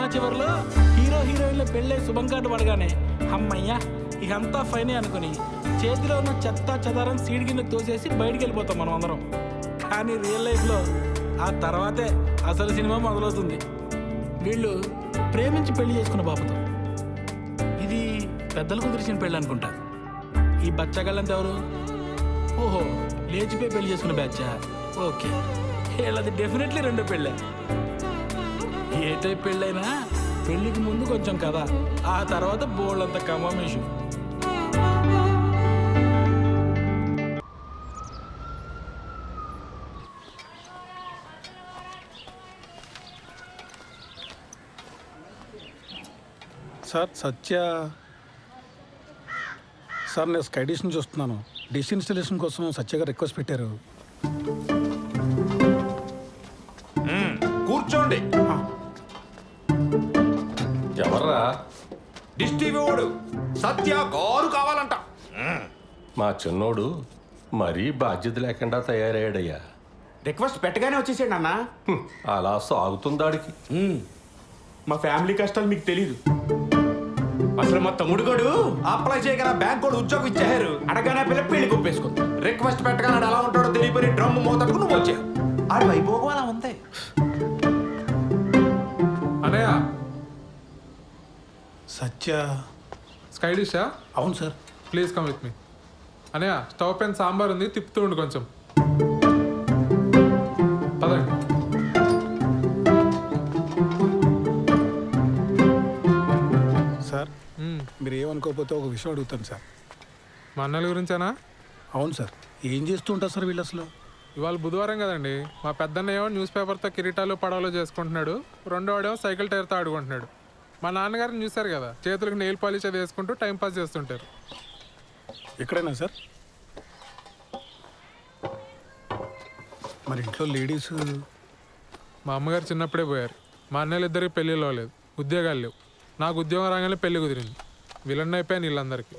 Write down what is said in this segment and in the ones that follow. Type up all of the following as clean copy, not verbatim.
Cinema చివరిలో hero హీరోయిన్ల పెళ్ళే శుభం కార్డు పడగానే అమ్మయ్యా ఇకంతా ఫైనే అనుకుని చేతిలో ఉన్న చెత్త చెదారం సీడ్ కింద తోసేసి బయటికి వెళ్ళిపోతాం మనం అందరం. కానీ రియల్ లైఫ్లో ఆ తర్వాతే అసలు సినిమా మొదలవుతుంది. వీళ్ళు ప్రేమించి పెళ్లి చేసుకున్న బాబుతో. ఇది పెద్దలు కుదిరిచిన పెళ్ళి అనుకుంటా. ఈ బచ్చగాళ్ళంతా ఎవరు? ఓహో, లేచిపోయి పెళ్లి చేసుకున్న బ్యాచా? ఓకే, వీళ్ళది డెఫినెట్లీ రెండో పెళ్ళే. ఏ టైప్ పెళ్ళైనా పెళ్లికి ముందు కొంచెం కదా, ఆ తర్వాత బోళ్ళంత కమామేషు. సార్ సత్య సార్, నేను స్కై డిష్ నుంచి వస్తున్నాను. డిష్ ఇన్స్టలేషన్ కోసం సత్య గారు రిక్వెస్ట్ పెట్టారు. కూర్చోండి. ఎవర్రా? డిష్ టీవీ వాడు సత్య కారు కావాలంట. మా చిన్నోడు మరీ బాధ్యత లేకుండా తయారయ్యాడయ్యా. రిక్వెస్ట్ పెట్టగానే వచ్చేసాడు అన్న. అలా సాగుతుందాడికి. మా ఫ్యామిలీ కష్టాలు మీకు తెలీదు. అసలు మా తమ్ముడు గడు అప్లై చేయగల బ్యాంక్ కూడా ఉద్యోగం ఇచ్చారు. అడగానే పిల్ల పెళ్లి కొప్పేసుకుంది. రిక్వెస్ట్ పెట్టగానే ఎలా ఉంటాడో తెలియపోయి డ్రమ్ మోతట్టుకు నువ్వు వచ్చావు. ఆడు వైభోగం అలా ఉంది. అనయ్య, సత్య స్కై డిషా? అవును sir. Please come with me. అనయ్య, స్టవ్ పైన సాంబార్ ఉంది, తిప్పుతూ ఉండు కొంచెం. పదండి. సార్, మీరు ఏమనుకోకపోతే ఒక విషయం అడుగుతాను సార్. మా అన్నల గురించేనా? అవును సార్. ఏం చేస్తూ ఉంటారు సార్ వీళ్ళు అసలు? ఇవాళ బుధవారం కదండి. మా పెద్దన్న ఏమో న్యూస్ పేపర్తో కిరీటాలు పడవలు చేసుకుంటున్నాడు, రెండోవాడేమో సైకిల్ టైర్తో ఆడుకుంటున్నాడు. మా నాన్నగారిని చూశారు కదా, చేతులకు నెయిల్ పాలిష్ అది వేసుకుంటూ టైంపాస్ చేస్తుంటారు. ఎక్కడైనా సార్? మరి ఇంట్లో లేడీస్? మా అమ్మగారు చిన్నప్పుడే పోయారు. మా అన్నయ్యలు ఇద్దరికి పెళ్ళిళ్ళు అవ్వలేదు, ఉద్యోగాలు లేవు. నాకు ఉద్యోగం రాగానే పెళ్లి కుదిరింది. విలన్ అయిపోయాను వీళ్ళందరికీ.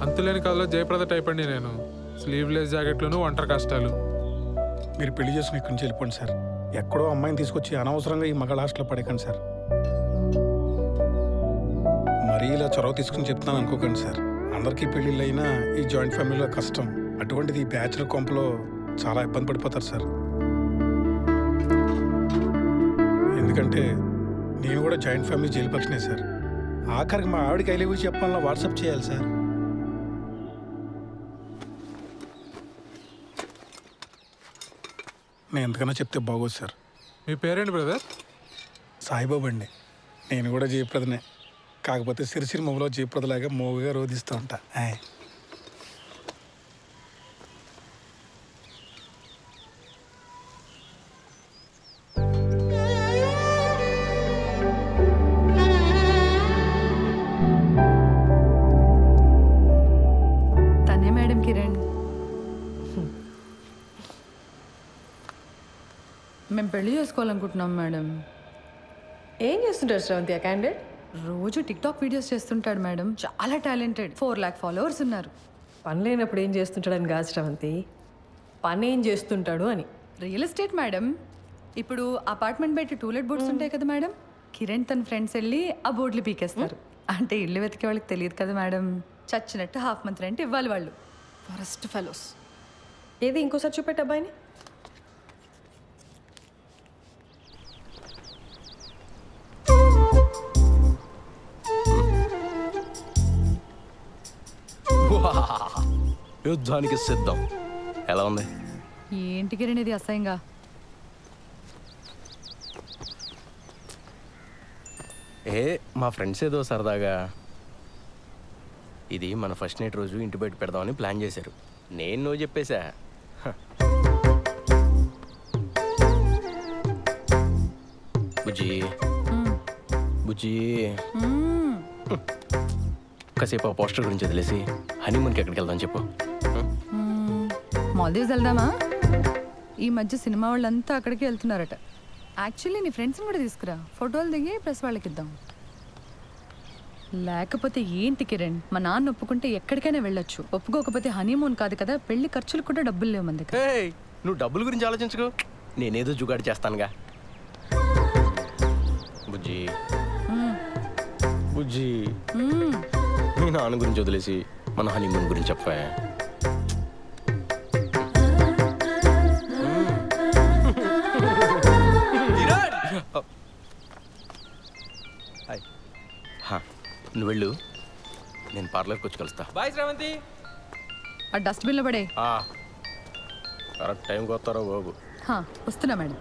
అంతులేని కథలో జయప్రద టైప్ అండి నేను. స్లీవ్లెస్ జాకెట్లను, ఒంటరి కష్టాలు. మీరు పెళ్లి చేసుకుని ఇక్కడి నుంచి వెళ్ళిపోండి సార్. ఎక్కడో అమ్మాయిని తీసుకొచ్చి అనవసరంగా ఈ మగ హాస్టల్లో పడేకండి సార్. మరీ ఇలా చొరవ తీసుకుని చెప్తున్నాను అనుకోకండి సార్. అందరికీ పెళ్ళిళ్ళు అయినా ఈ జాయింట్ ఫ్యామిలీలో కష్టం. అటువంటిది ఈ బ్యాచులర్ కొంపలో చాలా ఇబ్బంది పడిపోతారు సార్. ఎందుకంటే నేను కూడా జాయింట్ ఫ్యామిలీ జైలు పక్షనే సార్. ఆఖరికి మా ఆవిడకి ఐ లవ్ యూ చెప్పాలన్నా వాట్సాప్ చేయాలి సార్. నేను ఎంతకన్నా చెప్తే బాగోదు సార్. మీ పేరేంటి బ్రదర్? సాయిబాబు అండి. నేను కూడా జయప్రదనే, కాకపోతే సిరిసిరి మొగలో జయప్రదలాగా మోగుగా రోధిస్తూ ఉంటా. తనే మేడం కిరణ్. మేము పెళ్లి చేసుకోవాలనుకుంటున్నాం మేడం. ఏం చేస్తుంటారు శ్రవంతి ఆ క్యాండిడేట్? రోజు టిక్టాక్ వీడియోస్ చేస్తుంటాడు మేడం. చాలా టాలెంటెడ్. 4 lakh ఫాలోవర్స్ ఉన్నారు. పని లేనప్పుడు ఏం చేస్తుంటాడని కాదు శ్రవంతి, పని ఏం చేస్తుంటాడు అని. Real estate madam. ఇప్పుడు అపార్ట్మెంట్ బయట టూలెట్ బోర్డ్స్ ఉంటాయి కదా మేడం, కిరణ్ తన ఫ్రెండ్స్ వెళ్ళి ఆ బోర్డులు పీకేస్తారు. అంటే ఇల్లు వెతికే వాళ్ళకి తెలియదు కదా మేడం. చచ్చినట్టు హాఫ్ మంత్ రెంట్ ఇవ్వాలి వాళ్ళు. Forest fellows. ఏది ఇంకోసారి చూపెట్టు అబ్బాయిని. యుద్ధానికి సిద్ధం. ఎలా ఉంది? ఏంటి కిరణ్ ఇది అసహ్యంగా? మా ఫ్రెండ్స్ ఏదో సరదాగా ఇది మన ఫస్ట్ నైట్ రోజు ఇంటి బయట పెడదామని ప్లాన్ చేశారు. నేను నువ్వు చెప్పేశా. బుజ్జి బుజ్జి కాసేపు ఆ పోస్టర్ గురించి వదిలేసి హనీమూన్కి ఎక్కడికి వెళ్దాం చెప్పు. మాల్దీవ్స్ వెళ్దామా? ఈ మధ్య సినిమా వాళ్ళంతా అక్కడికి వెళ్తున్నారట. యాక్చువల్లీ నీ ఫ్రెండ్స్ని కూడా తీసుకురా, ఫోటోలు దిగి ప్రెస్ వాళ్ళకి ఇద్దాం. లేకపోతే ఏంటి కిరణ్, మా నాన్న ఒప్పుకుంటే ఎక్కడికైనా వెళ్ళొచ్చు, ఒప్పుకోకపోతే హనీమూన్ కాదు కదా, పెళ్లి ఖర్చులు కూడా డబ్బులు లేవు మన దగ్గర. నువ్వు డబ్బుల గురించి ఆలోచించుకో, నేనేదో జుగాడు చేస్తానుగా. బుజ్జి బుజ్జి మీ నాన్న గురించి వదిలేసి మన హనీమూన్ గురించి చెప్పా. నువ్వు వెళ్ళు, నేను పార్లర్కి వచ్చి కలుస్తా. బాయ్ శ్రావంతి. ఆ డస్ట్బిన్లో పడే. కరెక్ట్ టైంకి వస్తారో బాబు. వస్తున్నా మేడం.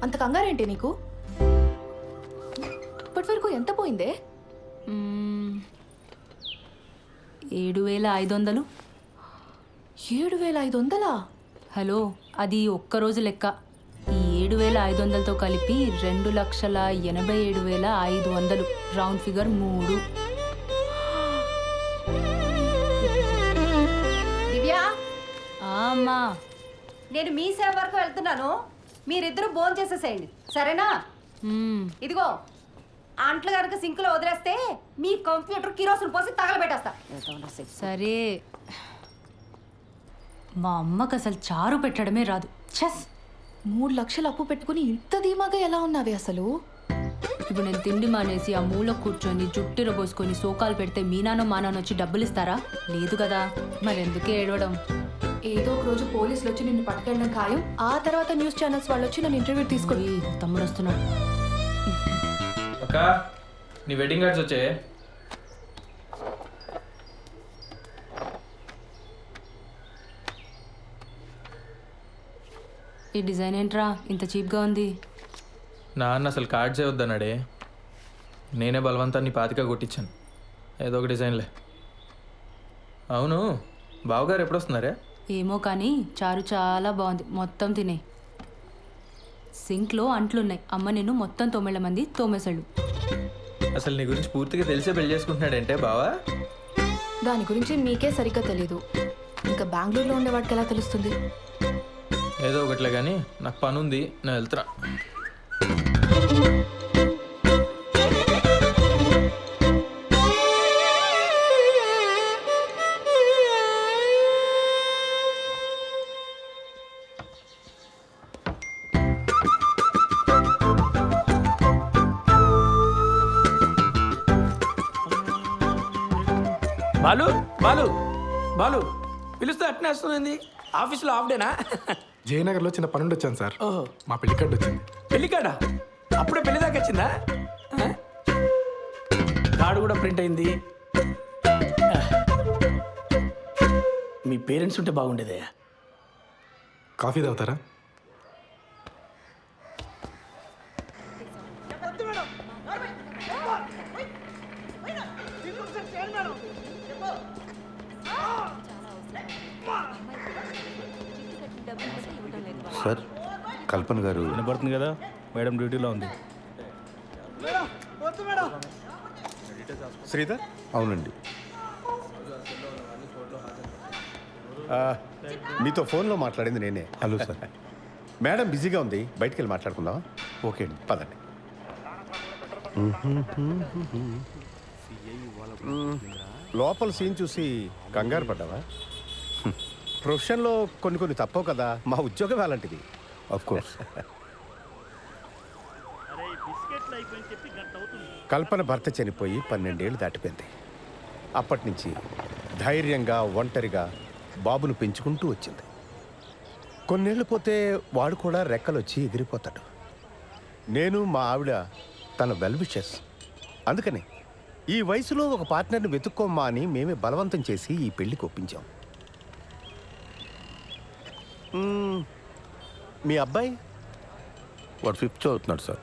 అంత కంగారేంటి నీకు? ఇప్పటి వరకు ఎంత పోయిందే? 7,500. 7,500? హలో, అది ఒక్కరోజు లెక్క. ఈ 7,500తో కలిపి 2,87,500. Round figure 3. దివ్యా, అమ్మా, నేను మీ సేవ వరకు వెళ్తున్నాను. మీరిద్దరూ భోజనం చేసేసేయండి, సరేనా? ఇదిగో అంట్లు కనుక సింక్లో వదిలేస్తే మీ కంప్యూటర్ కిరోసిన్ పోసి తగలబెట్టేస్తా. సరే. మా అమ్మకు అసలు చారు పెట్టడమే రాదు. చెస్. 3 లక్షలు అప్పు పెట్టుకుని ఇంత ధీమాగా ఎలా ఉన్నావే అసలు? ఇప్పుడు నేను తిండి మానేసి ఆ మూల కూర్చొని జుట్టిర పోసుకొని సోకాలు పెడితే మీ నాన్న మా నాన్న వచ్చి డబ్బులు ఇస్తారా? లేదు కదా, మరెందుకే ఏడవడం? ఏదో ఒక రోజు పోలీసులు వచ్చి నిన్ను పట్టుకెళ్ళడం ఖాయం. ఆ తర్వాత న్యూస్ ఛానల్స్ వాళ్ళు వచ్చి నన్ను ఇంటర్వ్యూ తీసుకొని. తమ్ముడు వస్తున్నాడు. అక్క, నీ వెడ్డింగ్ కార్డ్స్ వచ్చే. ఈ డిజైన్ ఏంట్రా ఇంత చీప్గా ఉంది? నాన్న అసలు కార్డ్సే వద్దన్నాడే. నేనే బలవంతాన్ని 25 కొట్టించాను. ఏదో ఒక డిజైన్లే. అవును, బావగారు ఎప్పుడు వస్తున్నారే? ఏమో కానీ చారు చాలా బాగుంది. మొత్తం తినే. సింక్లో అంట్లున్నాయి. అమ్మ నిన్ను మొత్తం 9 మంది తోమేశాడు. అసలు నీ గురించి పూర్తిగా తెలిసే పెళ్లి చేసుకుంటున్నాడంటే బావా? దాని గురించి మీకే సరిగ్గా తెలీదు. ఇంకా బెంగళూరులో ఉండేవాడికి ఎలా తెలుస్తుంది? ఏదో ఒకట్లే కానీ నాకు పని ఉంది, నేను వెళ్తున్నా. బాలు బాలు బాలు పిలుస్తే అట్నే వస్తుంది. ఆఫీస్లో హాఫ్ డేనా? జయనగర్లో చిన్న పనుండి వచ్చాను సార్. మా పెళ్లి కార్డు వచ్చింది. పెళ్లి కాడా? అప్పుడే పెళ్లి దాకా వచ్చిందా? కార్డు కూడా ప్రింట్ అయింది. మీ పేరెంట్స్ ఉంటే బాగుండేదే. కాఫీ తాగుతారా? సార్, కల్పన గారు. వినపడుతుంది కదా, మేడం డ్యూటీలో ఉంది. శ్రీధర్? అవునండి. మీతో ఫోన్లో మాట్లాడింది నేనే. Hello sir. మేడం బిజీగా ఉంది, బయటికి వెళ్ళి మాట్లాడుకుందాం. ఓకే అండి, పదండి. లోపల సీన్ చూసి కంగారు పడ్డావా? ప్రొఫెషన్లో కొన్ని తప్పవు కదా, మా ఉద్యోగం అలాంటిది. Of course. కల్పన భర్త చనిపోయి 12 ఏళ్ళు దాటిపోయింది. అప్పటి నుంచి ధైర్యంగా ఒంటరిగా బాబును పెంచుకుంటూ వచ్చింది. కొన్నేళ్ళు పోతే వాడు కూడా రెక్కలు వచ్చి ఎగిరిపోతాడు. నేను మా ఆవిడ తన వెల్ విషెస్. అందుకని ఈ వయసులో ఒక పార్ట్నర్ని వెతుక్కోమ్మా అని మేమే బలవంతం చేసి ఈ పెళ్లికి ఒప్పించాం. మీ అబ్బాయి? వాడు 5th చదువుతున్నాడు సార్.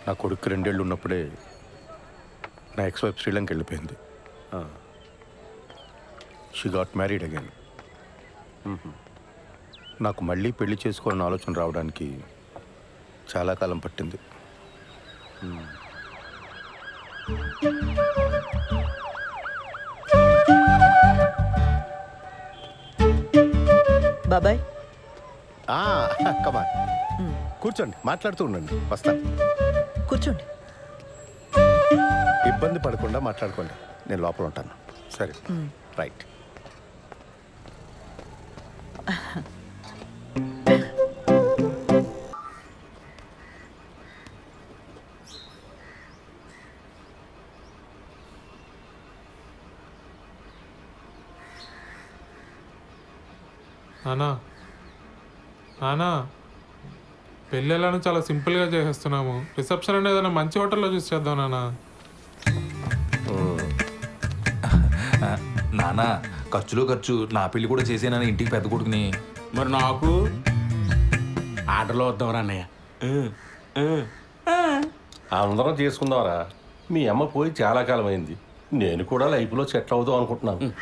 నా కొడుకు 2 ఏళ్ళు ఉన్నప్పుడే నా ఎక్స్ వైఫ్ శ్రీలంక వెళ్ళిపోయింది. She got married again. నాకు మళ్ళీ పెళ్లి చేసుకోవాలని ఆలోచన రావడానికి చాలా కాలం పట్టింది. బాబాయ్ కమా కూర్చోండి, మాట్లాడుతూ ఉండండి, వస్తాను. కూర్చోండి. ఇబ్బంది పడకుండా మాట్లాడుకోండి, నేను లోపల ఉంటాను. సరే, రైట్. నానా నానా పెళ్ళి ఎలానో చాలా సింపుల్గా చేసేస్తున్నాము. రిసెప్షన్ అనేది ఏదైనా మంచి హోటల్లో చూసి చేద్దాం నానా. నానా ఖర్చులో ఖర్చు నా పెళ్లి కూడా చేసేనా ఇంటికి పెద్ద కొడుకుని. మరి నాకు ఆటలో వద్దాం అన్నయ్య. అందరం చేసుకుందాంరా. మీ అమ్మ పోయి చాలా కాలం అయింది. నేను కూడా లైఫ్లో సెటిల్ అవుదాం అనుకుంటున్నాను.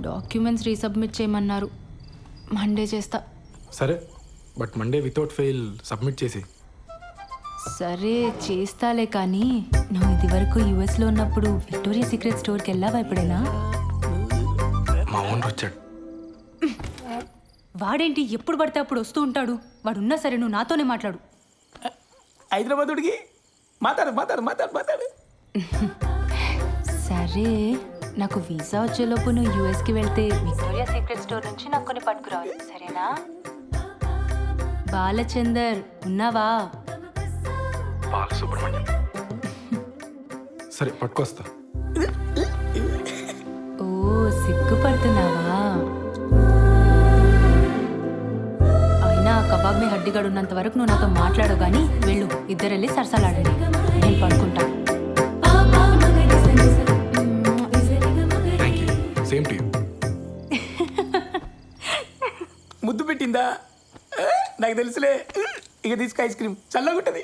డాక్యుమెంట్స్ రీసబ్మిట్ చేయమన్నారు. మండే చేస్తా. సరే, but Monday without fail submit చేసి. సరే చేస్తాలే, కానీ నువ్వు ఇది వరకు యుఎస్లో ఉన్నప్పుడు విక్టోరియా సీక్రెట్ స్టోర్కి వెళ్ళావా ఎప్పుడైనా? మా ఓనర్ వచ్చాడు. వాడేంటి ఎప్పుడు పడితే అప్పుడు వస్తూ ఉంటాడు. వాడున్నా సరే నువ్వు నాతోనే మాట్లాడు. హైదరాబాద్ ఉడికి మాట్లాడు మాట్లాడు మాట్లాడు మాట్లాడు. సరే, నాకు వీసా వచ్చేలోపు నువ్వు యూఎస్కి వెళ్తే విక్టోరియా సీక్రెట్ స్టోర్ నుంచి నాకు కొన్ని పట్టుకురావాలి, సరేనా? బాలచందర్ ఉన్నావా? బాలసుబ్రహ్మణ్యం. సరే పట్టుకొస్తా. ఓ సిగ్గుపడుతున్నావా? అయినా కబాబ్ మీ హడ్డిగాడు ఉన్నంత వరకు నువ్వు నాతో మాట్లాడు, కానీ వెళ్ళు, ఇద్దరు వెళ్ళి సరసాలాడండి, నేను పడుకుంటా. Same to you. ముద్దు పెట్టిందా? నాకు తెలుసులే. ఇక తీసుకు ఐస్ క్రీమ్ చల్లగా ఉంటుంది.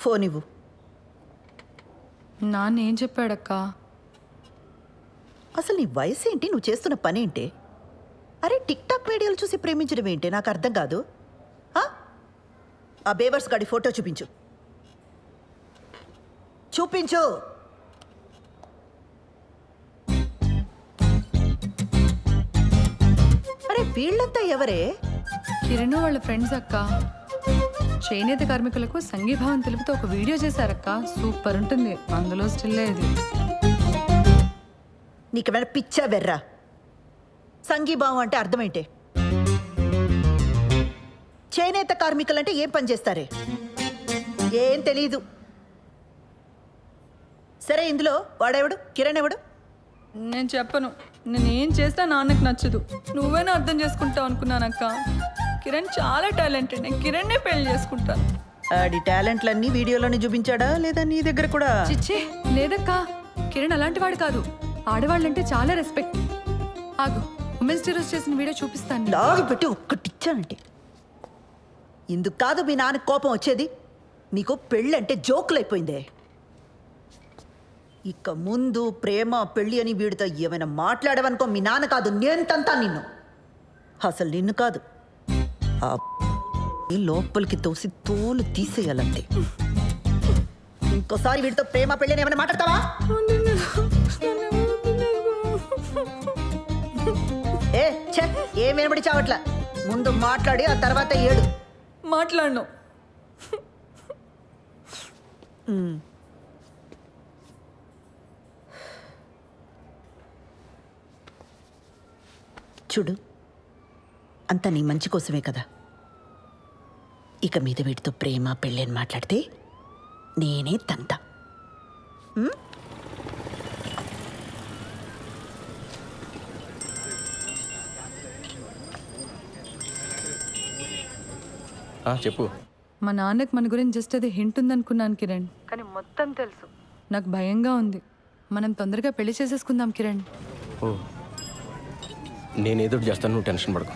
ఫోన్ ఇవ్వు. నాన్న ఏం చెప్పాడక్క? అసలు నీ వయసు ఏంటి, నువ్వు చేస్తున్న పని ఏంటి? అరే టిక్ టాక్ వీడియోలు చూసి ప్రేమించడం ఏంటి, నాకు అర్థం కాదు. ఆ బేవర్స్ గాడి ఫోటో చూపించు. చూపించు. అరే వీళ్ళంతా ఎవరే? కిరణ్ వాళ్ళ ఫ్రెండ్స్ అక్క. చేనేత కార్మికులకు సంఘీభావం తెలుపుతూ ఒక వీడియో చేశారక్క, సూపర్ ఉంటుంది. అందులో స్టిల్ ఇది. నీకేమైనా పిచ్చా వెర్రా? సంఘీభావం అంటే అర్థమేంటే? చేనేత కార్మికులంటే ఏం పని చేస్తారే? ఏం తెలీదు. సరే, ఇందులో వాడెవడు? కిరణ్ ఎవడు? నేను చెప్పను. నేనేం చేసినా నాన్నకు నచ్చదు. నువ్వేనా అర్థం చేసుకుంటావు అనుకున్నానక్క. కిరణ్ చాలా టాలెంటెడ్. నేను కిరణ్నే పెళ్లి చేసుకుంటాను. ఆడి టాలెంట్లన్నీ వీడియోలోనే చూపించాడా లేదా నీ దగ్గర కూడా? చిచ్చే లేదక్క, కిరణ్ అలాంటి వాడు కాదు. ఆడవాళ్ళంటే చాలా రెస్పెక్ట్. ఆగు, ఉమెన్స్ డే రోజు చేసిన వీడియో చూపిస్తాను. లాగి పెట్టి ఒక్కటిచ్చానంటే ఇందుకు కాదు మీ నాన్న కోపం వచ్చేది. నీకు పెళ్ళంటే జోకులైపోయిందే. ఇక ముందు ప్రేమ పెళ్ళి అని వీడితో ఏమైనా మాట్లాడవనుకో, మీ నాన్న కాదు నేను తంతా నిన్ను. అసలు నిన్ను కాదు, ఆ లోపలికి తోసి తోలు తీసేయాలంతే. ఇంకోసారి వీడితో ప్రేమ పెళ్ళి అని ఏమైనా మాట్లాడతావా? ఏ ఛే, ఏం వినబడి చావట్లా. ముందు మాట్లాడి ఆ తర్వాత ఏడు. మాట్లాడను. చూడు, అంతా నీ మంచి కోసమే కదా. ఇక మీద వీటితో ప్రేమ పెళ్ళి అని మాట్లాడితే నేనే తంతా. చెప్పు. మా నాన్నకి మన గురించి జస్ట్ అది హింట్ ఉందనుకున్నాను కిరణ్, కానీ మొత్తం తెలుసు. నాకు భయంగా ఉంది. మనం తొందరగా పెళ్లి చేసేసుకుందాం కిరణ్. ఓ, నేను ఏదో చేస్తాను, నువ్వు టెన్షన్ పడకు.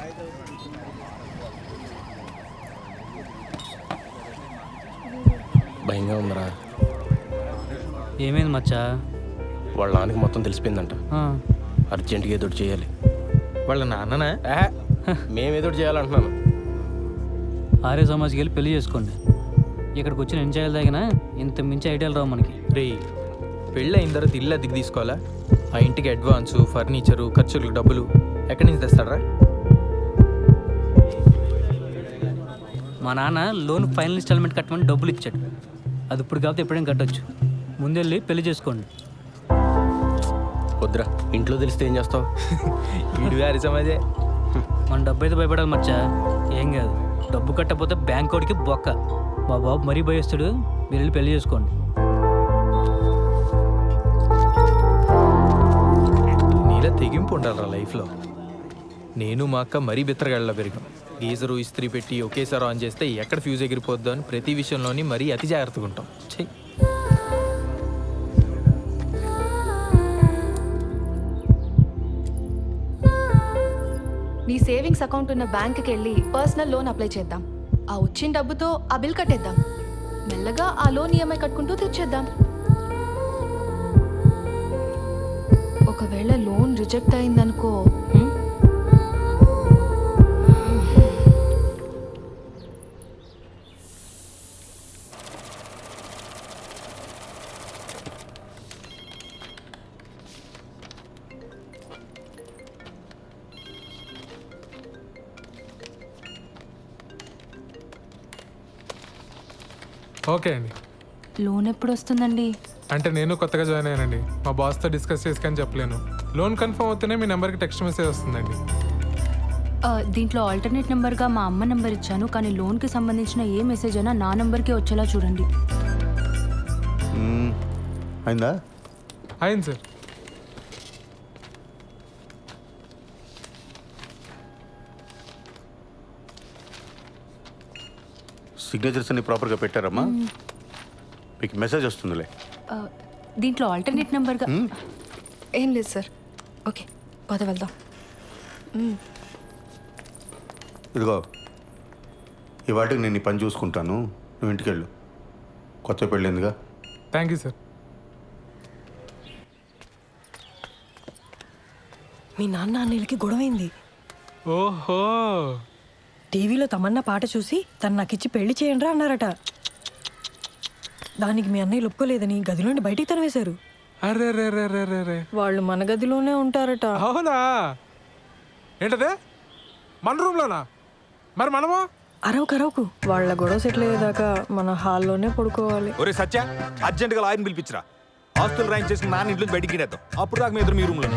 భయంగా ఉందరా. ఏమైంది మచ్చా? వాళ్ళ నాన్నకి మొత్తం తెలిసిపోయిందంట. అర్జెంటుగా ఏదో చేయాలి. వాళ్ళ నాన్ననా? మేమేదో చేయాలంటున్నాను. ఆర్య సమాజ్కి వెళ్ళి పెళ్లి చేసుకోండి. ఇక్కడికి వచ్చిన ఎన్ని చేయాలి తగినా ఇంత మించి ఐడియాలు రావు మనకి. రే, పెళ్ళి అయిన తర్వాత ఇల్లు అద్దెకి తీసుకోవాలా? ఆ ఇంటికి అడ్వాన్సు, ఫర్నిచరు, ఖర్చులకు డబ్బులు ఎక్కడి నుంచి తెస్తాడరా? మా నాన్న లోన్ ఫైనల్ ఇన్స్టాల్మెంట్ కట్టమని డబ్బులు ఇచ్చాడు. అది ఇప్పుడు కాకపోతే ఎప్పుడైనా కట్టొచ్చు. ముందెళ్ళి పెళ్లి చేసుకోండి. వద్దురా, ఇంట్లో తెలిస్తే ఏం చేస్తావు? వీడు గారి సమాజే. మన డబ్బు అయితే భయపడాలి మచ్చా. ఏం కాదు, డబ్బు కట్టకపోతే బ్యాంక్ వాడికి బొక్క. మా బాబు మరీ భయస్తుడు. మీరు వెళ్ళి పెళ్లి చేసుకోండి. నీలా తెగింపు ఉండాలరా లైఫ్లో. నేను మా అక్క మరీ బిత్తరగాళ్ళ పెరిగాం. గీజరు ఇస్త్రీ పెట్టి ఒకేసారి ఆన్ చేస్తే ఎక్కడ ఫ్యూజ్ ఎగిరిపోద్దు అని ప్రతి విషయంలోని మరీ అతి జాగ్రత్తగా ఉంటాం. చెయ్యి. నీ సేవింగ్స్ అకౌంట్ ఉన్న బ్యాంక్కి వెళ్ళి పర్సనల్ లోన్ అప్లై చేద్దాం. ఆ వచ్చిన డబ్బుతో ఆ బిల్ కట్టేద్దాం. మెల్లగా ఆ లోన్ ఈఎంఐ కట్టుకుంటూ తీర్చేద్దాం. ఒకవేళ లోన్ రిజెక్ట్ అయిందనుకో, ఓకే అండి. లోన్ ఎప్పుడు వస్తుందండి? అంటే నేను కొత్తగా జాయిన్ అయ్యానండి. మా బాస్తో డిస్కస్ చేసుకొని చెప్పలేను. లోన్ కన్ఫర్మ్ అవుతూనే మీ నెంబర్కి టెక్స్ట్ మెసేజ్ వస్తుందండి. దీంట్లో ఆల్టర్నేట్ నెంబర్గా మా అమ్మ నెంబర్ ఇచ్చాను, కానీ లోన్కి సంబంధించిన ఏ మెసేజ్ అయినా నా నెంబర్కే వచ్చేలా చూడండి. అయిందా? అయింది సార్. సిగ్నేచర్స్ అన్ని ప్రాపర్గా పెట్టారమ్మా? మీకు మెసేజ్ వస్తుందిలే. దీంట్లో ఆల్టర్నేట్ నెంబర్గా ఏం లేదు సార్. ఓకే, పద వెళ్దాం. ఇదిగో, ఈ వాటికి నేను ఈ పని చూసుకుంటాను, నువ్వు ఇంటికి వెళ్ళు. కొత్త పెళ్ళిందిగా. Thank you sir. మీ నాన్న అన్నయ్యలకి గొడవైంది. ఓహో, టీవీలో తమన్నా పాట చూసి తను నాకు ఇచ్చి పెళ్లి చేయండి అన్నారట. దానికి మీ అన్నయ్య ఒప్పుకోలేదని గదిలోండి బయటికి తనవేశారు. అరే రే రే రే రే రే. వాళ్ళు మన గదిలోనే ఉంటారట. అవునా? ఏంటదే, మన రూమ్లోనా? మరి మనము అరవకు. వాళ్ళ గొడవ సెటిల్ అయ్యేదాకా మన హాల్లోనే పడుకోవాలి. ఒరే సత్య, అర్జెంటుగా లాయర్ని పిలిపించరా. ఆస్తులు రైన్ చేసి నాన్న ఇంట్లో బయటికి గిడేద్దాం. అప్పుడు దాకా మీ ఎదురు మీ రూమ్లో.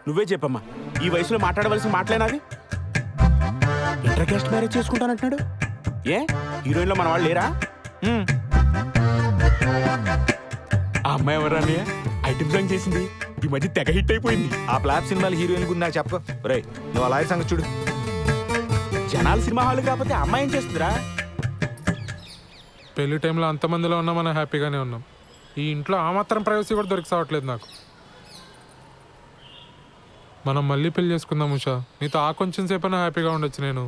నువ్వే చెప్పమ్మా, ఈ వయసులో మాట్లాడవలసిన మాటలేనాది? ఇంటర్ కాస్ట్ మ్యారేజ్ చేసుకుంటానంటున్నాడు. ఏ హీరోయిన్లో మన వాళ్ళు లేరా? ఆ అమ్మాయి ఎవరా అన్నయ్య? ఐటమ్ సాంగ్ చేసింది, ఈ మధ్య తెగ హిట్ అయిపోయింది. ఆ ఫ్లాప్ సినిమాలు హీరోయిన్ గురించి నాకు చెప్ప. రే, నువ్వు ఆ లాయర్ సంగతి చూడు. జనాలు సినిమా హాల్ కాకపోతే అమ్మాయి ఏం చేస్తుందిరా? పెళ్లి టైంలో అంతమందిలో ఉన్నా మనం హ్యాపీగానే ఉన్నాం. ఈ ఇంట్లో ఆ మాత్రం ప్రైవసీ కూడా దొరికి సావట్లేదు నాకు. మనం మళ్ళీ పెళ్లి చేసుకుందాం ఉషా. నీతో ఆ కొంచెం సేపైనా హ్యాపీగా ఉండొచ్చు నేను.